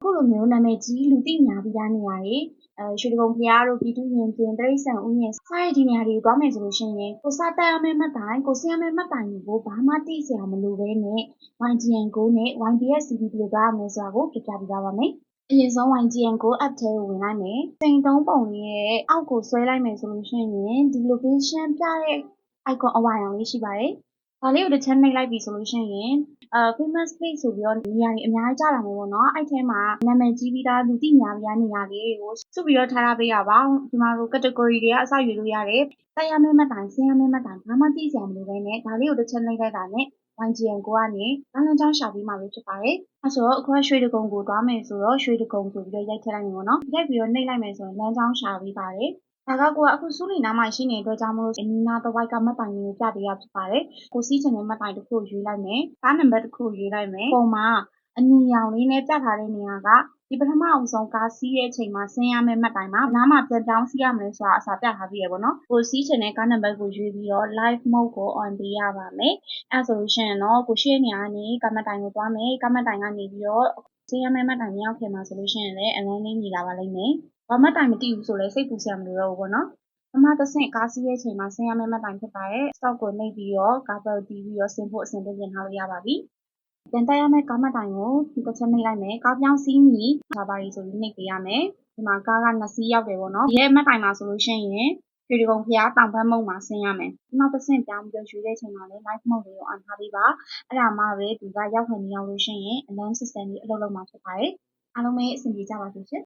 ခုလိုမျိုးနာမည်ကြီးလူသိများပြီးသားနေရာတွေရွှေတိဂုံဘုရားတို့ပြည်သူ့ရင်ပြင်တိရစ္ဆာန်ဥယျာဉ်စတဲ့ဒီနေရာတွေကိုသွားမယ်ဆိုလို့ရှိရင်ကိုစားတက်ရမယ့်မှတ်တိုင်ကိုဆင်းရမယ့်မှတ်တိုင်တွေကိုဘာမှသိစရာမလိုဘဲနဲ့ YGN-Go နဲ့ YBS-CB ဘယ်လိုသွားရမလဲဆိုတာကိုပြပြပေးပါမယ်။အရင်ဆုံး YGN-Go app ထဲကိုဝင်လိုက်မယ်။စိန်သုံးပုံရဲ့အောက်ကိုဆွဲလိုက်မယ်ဆိုလို့ရှိရင်ဒီ location ပြတဲ့ icon အဝါရောင်လေးရှိပါတယ်။ဒါလေးကိုတစ်ချက်နှိပ်လိုက်ပြီဆိုလို့ရှိရင် famous place ဆိုပြီးတော့နေရာတွေအများကြီးကျလာမယ်ပေါ့နော်။အဲ့ထဲမှာနာမည်ကြီးပြီးသားလူသိများပြီးသားနေရာလေးတွေကိုစုပြီးတော့ထားပေးတာပါ။ဒီမှာလို category တွေကအစရွေးလို့ရတယ်။တက်ရမယ့်မှတ်တိုင်ဆင်းရမယ့်မှတ်တိုင်ဘာမှသိစရာမလိုဘဲနဲ့ဒါလေးကိုတစ်ချက်နှိပ်လိုက်တာနဲ့ YGN-Go ကနေလမ်းကြောင်းရှာပေးမှာပဲဖြစ်ပါတယ်။အဲ့ဆိုတော့အခုကရွှေတိဂုံကိုသွားမယ်ဆိုတော့ရွှေတိဂုံဆိုပြီးတော့ရိုက်ထည့်လိုက်မယ်ပေါ့နော်။ရိုက်ပြီးတော့နှိပ်လိုက်မယ်ဆိုရင်လမ်းကြောင်းရှာပေးပါတယ်။ဒါကကိုကအခုစူးလီနားမှာရှိနေတဲ့အတွက်ကြောင့်မို့လို့အနီးနားတစ်ဝိုက်ကမှတ်တိုင်လေးကိုပြပေးရဖြစ်ပါတယ်။ကိုစီးချင်တဲ့မှတ်တိုင်တစ်ခုကိုရွေးလိုက်မယ်။ကားနံပါတ်တစ်ခုကိုရွေးလိုက်မယ်။ပုံမှာအနီရောင်လေးနဲ့ပြထားတဲ့နေရာကဒီပထမအဆုံးကားစီးတဲ့အချိန်မှာဆင်းရမယ့်မှတ်တိုင်မှာနားမှာပြန်ပြောင်းစီးရမလဲဆိုတာအစာပြထားပြီးရပေါ့နော်။ကိုစီးချင်တဲ့ကားနံပါတ်ကိုရွေးပြီးတော့ live mode ကို on ပေးရပါမယ်။အဲ့ဆိုလို့ရှိရင်တော့ကိုရှိတဲ့နေရာကနေကားမှတ်တိုင်ကိုသွားမယ်။ကားမှတ်တိုင်ကနေပြီးတော့ဆင်းရမယ့်မှတ်တိုင်မရောက်ခင်မှာဆိုလို့ရှိရင်လည်းအလန်းလေးညီလာပါလိမ့်မယ်။ဘာမှတ်တိုင်မသိဘူးဆိုလည်းစိတ်ပူစရာမလိုတော့ဘူးပေါ့နော်။ပထမတစ်ဆင့်ကားစီးတဲ့အချိန်မှာဆင်းရမယ့်မှတ်တိုင်ဖြစ်ပါတယ်။ stop ကိုနှိပ်ပြီးတော့ကားဘက်တီးပြီးတော့ဆင်းဖို့အဆင်သင့်ပြင်ထားလို့ရပါပြီ။ပြန်တက်ရမယ့်ကားမှတ်တိုင်ကိုတစ်ချက်နှိပ်လိုက်မယ်။ကားပြောင်းစီးမည်ဒါပါရီဆိုပြီးနှိပ်ပေးရမယ်။ဒီမှာကားက2စီးရောက်တယ်ပေါ့နော်။ဒီရဲ့မှတ်တိုင်မှာဆိုလို့ရှိရင်ရွှေတိဂုံဘုရားတောင်ဘက်မုတ်မှာဆင်းရမယ်။နောက်တစ်ဆင့်ပြောင်းပြီးတော့ရွှေတဲ့အချိန်မှာလည်း live mode လေးကို on ထားပေးပါ။အဲ့ဒါမှပဲဒီကရောက်ခံနေရောက်လို့ရှိရင်အလန်း system လေးအလုပ်လုပ်မှာဖြစ်ပါတယ်။အားလုံးပဲအဆင်ပြေကြပါစေရှင်